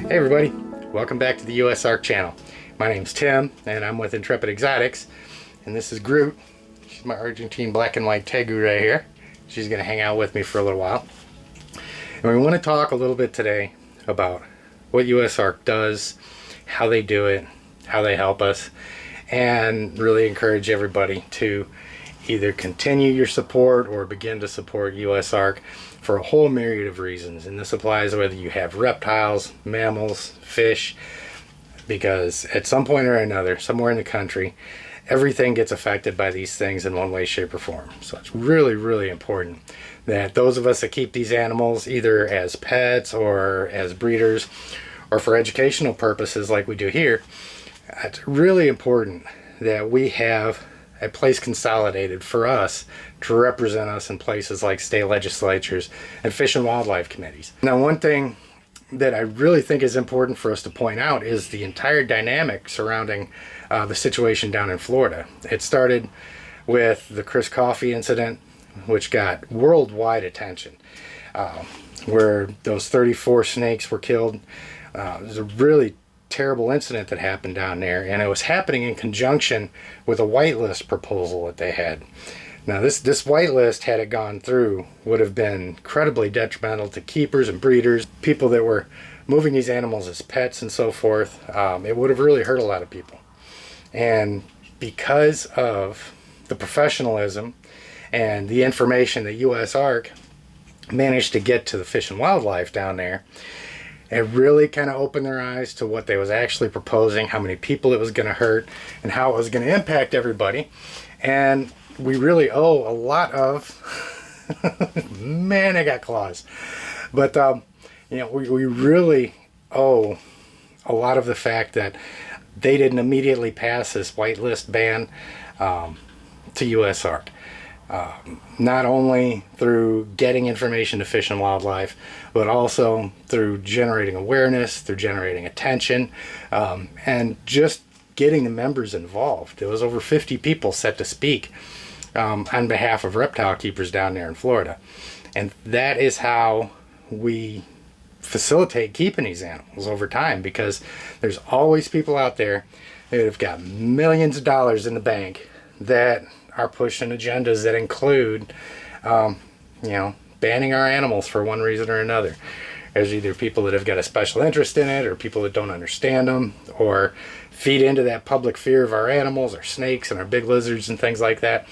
Hey everybody, welcome back to the USARK channel. My name's Tim and I'm with Intrepid Exotics, and this is Groot. She's my Argentine black and white tegu right here. She's going to hang out with me for a little while. And we want to talk a little bit today about what USARK does, how they do it, how they help us, and really encourage everybody to either continue your support or begin to support USARK for a whole myriad of reasons. And this applies whether you have reptiles, mammals, fish, because at some point or another, somewhere in the country, everything gets affected by these things in one way, shape, or form. So it's really, really important that those of us that keep these animals either as pets or as breeders or for educational purposes like we do here, it's really important that we have a place consolidated for us to represent us in places like state legislatures and fish and wildlife committees. Now, one thing that I really think is important for us to point out is the entire dynamic surrounding the situation down in Florida. It started with the Chris Coffey incident, which got worldwide attention, where those 34 snakes were killed. It was a really terrible incident that happened down there, and it was happening in conjunction with a whitelist proposal that they had. Now this whitelist, had it gone through, would have been incredibly detrimental to keepers and breeders, people that were moving these animals as pets and so forth. It would have really hurt a lot of people. And because of the professionalism and the information that USARK managed to get to the fish and wildlife down there, it really kind of opened their eyes to what they was actually proposing, how many people it was going to hurt, and how it was going to impact everybody. And we really owe a lot of man, I got claws, but we really owe a lot of the fact that they didn't immediately pass this whitelist ban to USARK. Not only through getting information to fish and wildlife, but also through generating awareness, through generating attention, and just getting the members involved. There was over 50 people set to speak on behalf of reptile keepers down there in Florida. And that is how we facilitate keeping these animals over time, because there's always people out there that have got millions of dollars in the bank that are pushing agendas that include, banning our animals for one reason or another. There's either people that have got a special interest in it, or people that don't understand them, or feed into that public fear of our animals, our snakes and our big lizards and things like that.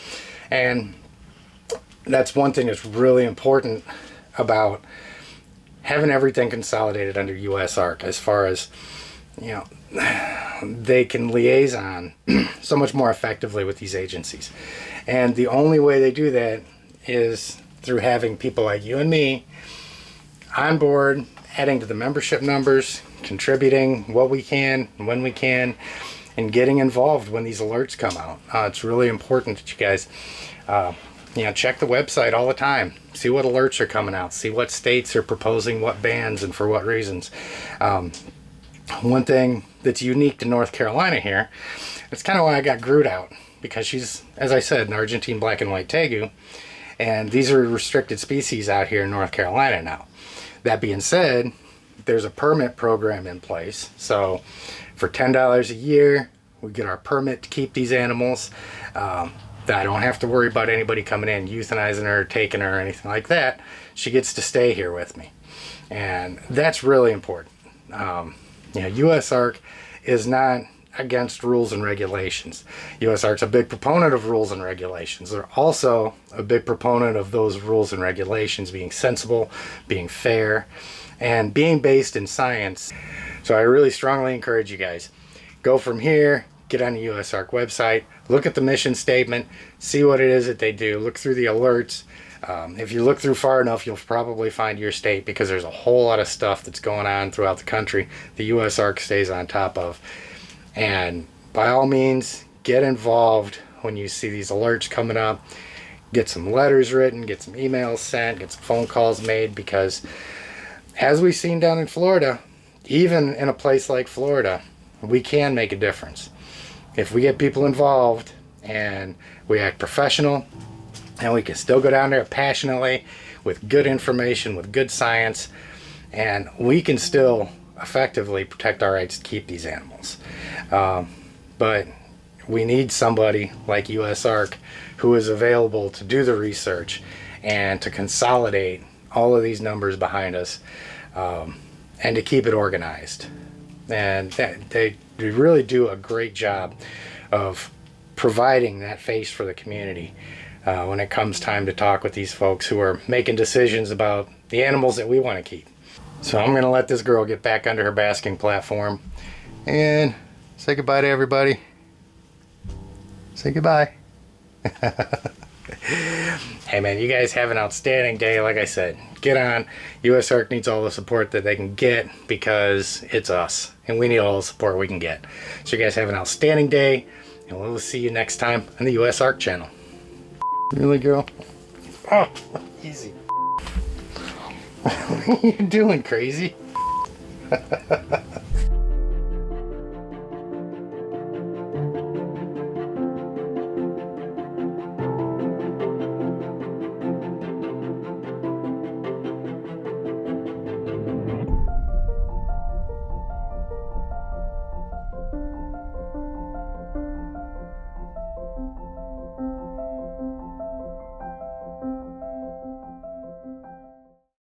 And that's one thing that's really important about having everything consolidated under USARK, as far as, they can liaison so much more effectively with these agencies. And the only way they do that is through having people like you and me on board, adding to the membership numbers, contributing what we can, when we can, and getting involved when these alerts come out. It's really important that you guys check the website all the time, see what alerts are coming out, see what states are proposing what bans and for what reasons. One thing that's unique to North Carolina here, it's kind of why I got Groot out, because she's, as I said, an Argentine black and white tegu, and these are restricted species out here in North Carolina now. That being said, there's a permit program in place, so for $10 a year we get our permit to keep these animals. I don't have to worry about anybody coming in euthanizing her, taking her, or anything like that. She gets to stay here with me, and that's really important. USARK is not against rules and regulations. USARK's a big proponent of rules and regulations. They're also a big proponent of those rules and regulations being sensible, being fair, and being based in science. So I really strongly encourage you guys, go from here, get on the USARK website, look at the mission statement, see what it is that they do, look through the alerts. If you look through far enough, you'll probably find your state, because there's a whole lot of stuff that's going on throughout the country the USARK stays on top of. And by all means, get involved when you see these alerts coming up. Get some letters written, get some emails sent, get some phone calls made, because as we've seen down in Florida, even in a place like Florida, we can make a difference. If we get people involved and we act professional, and we can still go down there passionately with good information, with good science, and we can still effectively protect our rights to keep these animals. But we need somebody like USARK who is available to do the research and to consolidate all of these numbers behind us, and to keep it organized. And they really do a great job of providing that face for the community when it comes time to talk with these folks who are making decisions about the animals that we want to keep. So I'm going to let this girl get back under her basking platform and say goodbye to everybody. Say goodbye. Hey man, you guys have an outstanding day. Like I said, get on. USARK needs all the support that they can get because it's us, and we need all the support we can get. So you guys have an outstanding day, and we'll see you next time on the USARK channel. Really, girl? Oh, easy. What are you doing, crazy?